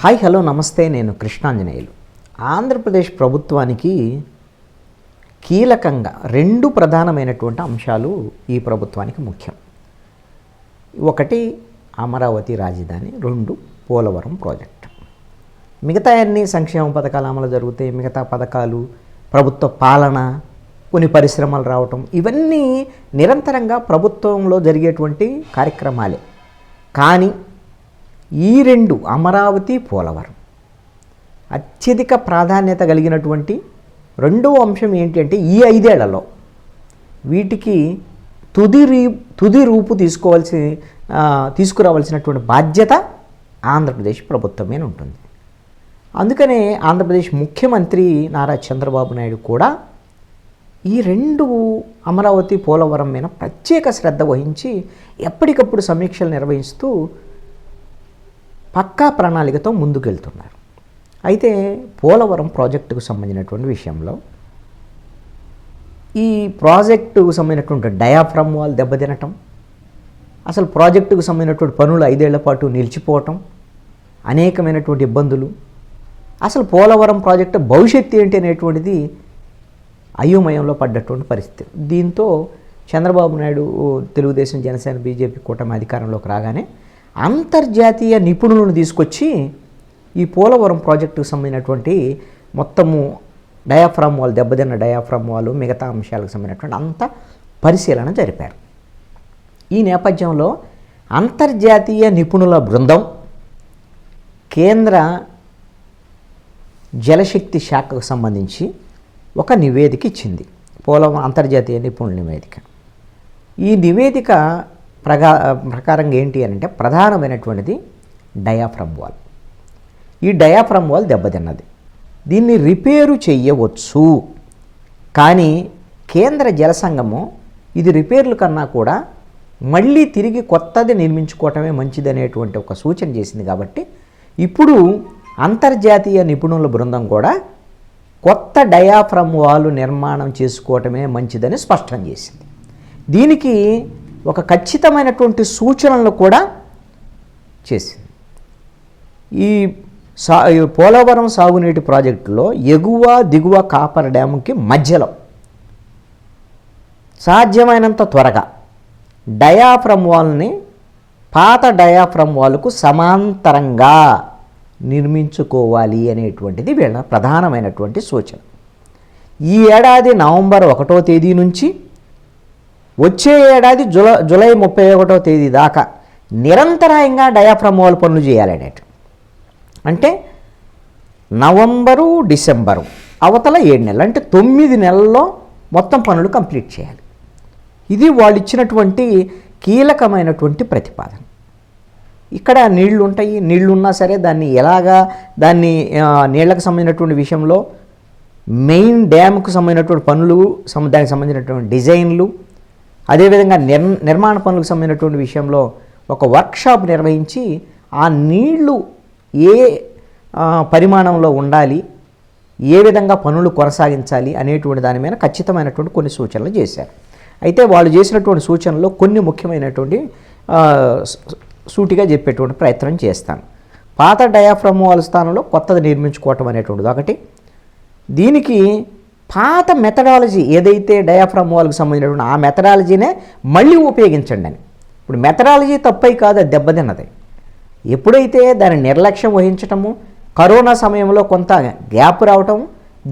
Hi hello నమస్తే, నేను కృష్ణాంజనేయులు. ఆంధ్రప్రదేశ్ ప్రభుత్వానికి కీలకంగా రెండు ప్రధానమైనటువంటి అంశాలు ఈ ప్రభుత్వానికి ముఖ్యం. ఒకటి అమరావతి రాజధాని, రెండు పోలవరం ప్రాజెక్టు. మిగతా అన్ని సంక్షేమ పథకాలు అమలు జరుగుతాయి, మిగతా పథకాలు, ప్రభుత్వ పాలన, కొన్ని పరిశ్రమలు రావటం, ఇవన్నీ నిరంతరంగా ప్రభుత్వంలో జరిగేటువంటి కార్యక్రమాలే. కానీ ఈ రెండు, అమరావతి, పోలవరం, అత్యధిక ప్రాధాన్యత కలిగినటువంటి రెండవ అంశం ఏంటి అంటే ఈ 5 ఏళ్లలో వీటికి తుది రూపు తీసుకురావాల్సినటువంటి బాధ్యత ఆంధ్రప్రదేశ్ ప్రభుత్వమే ఉంటుంది. అందుకనే ఆంధ్రప్రదేశ్ ముఖ్యమంత్రి నారా చంద్రబాబు నాయుడు కూడా ఈ రెండు, అమరావతి, పోలవరం మీద ప్రత్యేక శ్రద్ధ వహించి ఎప్పటికప్పుడు సమీక్షలు నిర్వహిస్తూ పక్కా ప్రణాళికతో ముందుకెళ్తున్నారు. అయితే పోలవరం ప్రాజెక్టుకు సంబంధించినటువంటి విషయంలో ఈ ప్రాజెక్టుకు సంబంధించినటువంటి డయాఫ్రమ్ వాల్ దెబ్బతినటం, అసలు ప్రాజెక్టుకు సంబంధించినటువంటి పనులు 5 ఏళ్ల పాటు నిలిచిపోవటం, అనేకమైనటువంటి ఇబ్బందులు, అసలు పోలవరం ప్రాజెక్టు భవిష్యత్తు ఏంటి అనేటువంటిది అయోమయంలో పడ్డటువంటి పరిస్థితి. దీంతో చంద్రబాబు నాయుడు తెలుగుదేశం, జనసేన, బీజేపీ కూటమి అధికారంలోకి రాగానే అంతర్జాతీయ నిపుణులను తీసుకొచ్చి ఈ పోలవరం ప్రాజెక్టుకు సంబంధించినటువంటి మొత్తము డయాఫ్రామ్ వాల్, దెబ్బతిన్న డయాఫ్రామ్ వాల్, మిగతా అంశాలకు సంబంధించినటువంటి అంత పరిశీలన జరిపారు. ఈ నేపథ్యంలో అంతర్జాతీయ నిపుణుల బృందం కేంద్ర జలశక్తి శాఖకు సంబంధించి ఒక నివేదిక ఇచ్చింది, పోలవరం అంతర్జాతీయ నిపుణుల నివేదిక. ఈ నివేదిక ప్రకారంగా ఏంటి అని అంటే ప్రధానమైనటువంటిది డయాఫ్రమ్ వాల్. ఈ డయాఫ్రమ్ వాల్ దెబ్బతిన్నది, దీన్ని రిపేరు చేయవచ్చు. కానీ కేంద్ర జల సంఘము ఇది రిపేర్ల కన్నా కూడా మళ్ళీ తిరిగి కొత్తది నిర్మించుకోవటమే మంచిదనేటువంటి ఒక సూచన చేసింది. కాబట్టి ఇప్పుడు అంతర్జాతీయ నిపుణుల బృందం కూడా కొత్త డయాఫ్రమ్ వాల్ నిర్మాణం చేసుకోవటమే మంచిదని స్పష్టం చేసింది. దీనికి ఒక ఖచ్చితమైనటువంటి సూచనలు కూడా చేసింది. ఈ పోలవరం సాగునీటి ప్రాజెక్టులో ఎగువ దిగువ కాపర్ డ్యాముకి మధ్యలో సాధ్యమైనంత త్వరగా డయాఫ్రమ్ వాల్ని పాత డయాఫ్రమ్ వాల్కు సమాంతరంగా నిర్మించుకోవాలి అనేటువంటిది వీళ్ళ ప్రధానమైనటువంటి సూచన. ఈ ఏడాది నవంబర్ 1వ తేదీ నుంచి వచ్చే ఏడాది జూలై 31వ తేదీ దాకా నిరంతరాయంగా డయాఫ్రమ్ వాల్ పనులు చేయాలనేట. అంటే నవంబరు, డిసెంబరు అవతల 7 నెలలు, అంటే 9 నెలల్లో మొత్తం పనులు కంప్లీట్ చేయాలి. ఇది వాళ్ళు ఇచ్చినటువంటి కీలకమైనటువంటి ప్రతిపాదన. ఇక్కడ నీళ్లు ఉంటాయి, నీళ్లు ఉన్నా సరే దాన్ని నీళ్లకు సంబంధించినటువంటి విషయంలో మెయిన్ డ్యామ్కు సంబంధించినటువంటి పనులు, దానికి సంబంధించినటువంటి డిజైన్లు, అదేవిధంగా నిర్మాణ పనులకు సంబంధించినటువంటి విషయంలో ఒక వర్క్షాప్ నిర్వహించి ఆ నీళ్లు ఏ పరిమాణంలో ఉండాలి, ఏ విధంగా పనులు కొనసాగించాలి అనేటువంటి దాని మీద ఖచ్చితమైనటువంటి కొన్ని సూచనలు చేశారు. అయితే వాళ్ళు చేసినటువంటి సూచనలో కొన్ని ముఖ్యమైనటువంటి సూటిగా చెప్పేటువంటి ప్రయత్నం చేస్తాను. పాత డయాఫ్రమ్ వాల్ స్థానంలో కొత్తది నిర్మించుకోవటం అనేటువంటిది ఒకటి. దీనికి పాత మెథడాలజీ ఏదైతే డయాఫ్రమ్ వాల్కి సంబంధించినటువంటి ఆ మెథడాలజీనే మళ్ళీ ఉపయోగించండి అని. ఇప్పుడు మెథడాలజీ తప్పై కాదు, అది దెబ్బతిన్నది. ఎప్పుడైతే దాని నిర్లక్ష్యం వహించటము, కరోనా సమయంలో కొంత గ్యాప్ రావటం,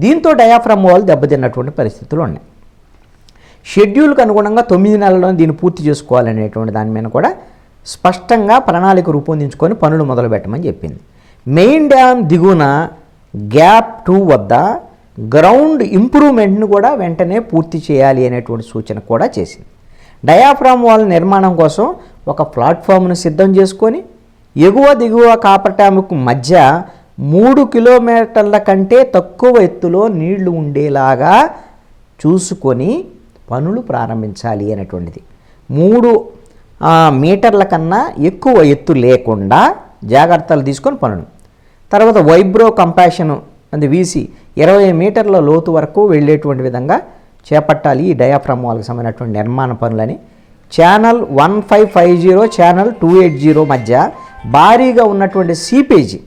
దీంతో డయాఫ్రమ్ వాల్ దెబ్బతిన్నటువంటి పరిస్థితులు ఉన్నాయి. షెడ్యూల్కి అనుగుణంగా 9 నెలల్లో దీన్ని పూర్తి చేసుకోవాలనేటువంటి దాని మీద కూడా స్పష్టంగా ప్రణాళిక రూపొందించుకొని పనులు మొదలుపెట్టమని చెప్పింది. మెయిన్ డ్యామ్ దిగువన గ్యాప్ 2 వద్ద గ్రౌండ్ ఇంప్రూవ్మెంట్ను కూడా వెంటనే పూర్తి చేయాలి అనేటువంటి సూచన కూడా చేసింది. డయాఫ్రామ్ వాల్ నిర్మాణం కోసం ఒక ప్లాట్ఫామ్ను సిద్ధం చేసుకొని ఎగువ దిగువ కాపర్ డ్యాముకు మధ్య 3 కిలోమీటర్ల కంటే తక్కువ ఎత్తులో నీళ్లు ఉండేలాగా చూసుకొని పనులు ప్రారంభించాలి అనేటువంటిది. 3 మీటర్ల కన్నా ఎక్కువ ఎత్తు లేకుండా జాగ్రత్తలు తీసుకొని పనులు. తర్వాత వైబ్రో కంపాషన్ అది వీసి 20 మీటర్ల లోతు వరకు వెళ్ళేటువంటి విధంగా చేపట్టాలి ఈ డయాఫ్రమ్ వాల్కి సంబంధించినటువంటి నిర్మాణ పనులని. ఛానల్ 1550 ఛానల్ 280 మధ్య భారీగా ఉన్నటువంటి సీపేజీ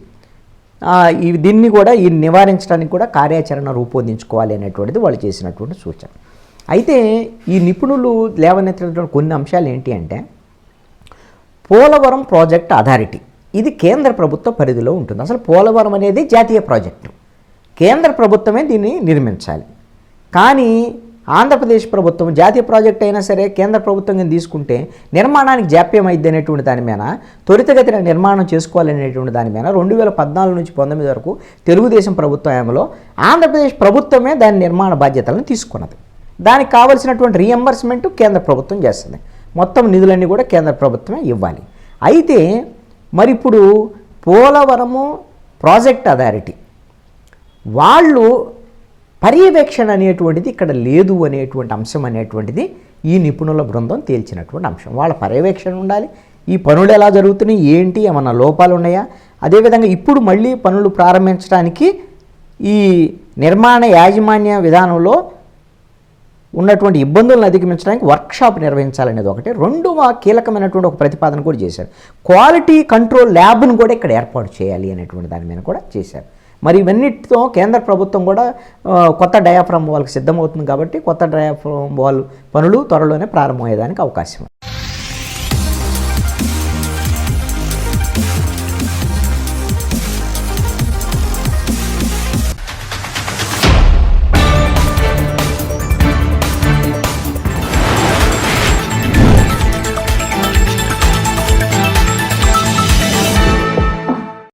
దీన్ని కూడా ఈ నివారించడానికి కూడా కార్యాచరణ రూపొందించుకోవాలి అనేటువంటిది వాళ్ళు చేసినటువంటి సూచన. అయితే ఈ నిపుణులు లేవనెత్తినటువంటి కొన్ని అంశాలు ఏంటి అంటే, పోలవరం ప్రాజెక్ట్ అథారిటీ ఇది కేంద్ర ప్రభుత్వ పరిధిలో ఉంటుంది. అసలు పోలవరం అనేది జాతీయ ప్రాజెక్టు, కేంద్ర ప్రభుత్వమే దీన్ని నిర్మించాలి. కానీ ఆంధ్రప్రదేశ్ ప్రభుత్వం జాతీయ ప్రాజెక్ట్ అయినా సరే కేంద్ర ప్రభుత్వం తీసుకుంటే నిర్మాణానికి జాప్యం అయింది అనేటువంటి దాని మీద, త్వరితగతిన నిర్మాణం చేసుకోవాలనేటువంటి దాని మీద 2014 నుంచి 19 వరకు తెలుగుదేశం ప్రభుత్వం హయాంలో ఆంధ్రప్రదేశ్ ప్రభుత్వమే దాని నిర్మాణ బాధ్యతలను తీసుకున్నది. దానికి కావలసినటువంటి రీఎంబర్స్మెంట్ కేంద్ర ప్రభుత్వం చేస్తుంది. మొత్తం నిధులన్నీ కూడా కేంద్ర ప్రభుత్వమే ఇవ్వాలి. అయితే మరి ఇప్పుడు పోలవరము ప్రాజెక్ట్ అథారిటీ వాళ్ళు పర్యవేక్షణ అనేటువంటిది ఇక్కడ లేదు అనేటువంటి అంశం అనేటువంటిది ఈ నిపుణుల బృందం తేల్చినటువంటి అంశం. వాళ్ళ పర్యవేక్షణ ఉండాలి. ఈ పనులు ఎలా జరుగుతున్నాయి, ఏంటి, ఏమన్నా లోపాలు ఉన్నాయా, అదేవిధంగా ఇప్పుడు మళ్ళీ పనులు ప్రారంభించడానికి ఈ నిర్మాణ యాజమాన్య విధానంలో ఉన్నటువంటి ఇబ్బందులను అధిగమించడానికి వర్క్షాప్ నిర్వహించాలనేది ఒకటి. రెండవ కీలకమైనటువంటి ఒక ప్రతిపాదన కూడా చేశారు, క్వాలిటీ కంట్రోల్ ల్యాబ్ను కూడా ఇక్కడ ఏర్పాటు చేయాలి అనేటువంటి దాని మీద కూడా చేశారు. మరి ఇవన్నిటితో కేంద్ర ప్రభుత్వం కూడా కొత్త డయాఫ్రమ్ వాల్కి సిద్ధమవుతుంది కాబట్టి కొత్త డయాఫ్రమ్ వాల్ పనులు త్వరలోనే ప్రారంభమయ్యేదానికి అవకాశం ఉంది.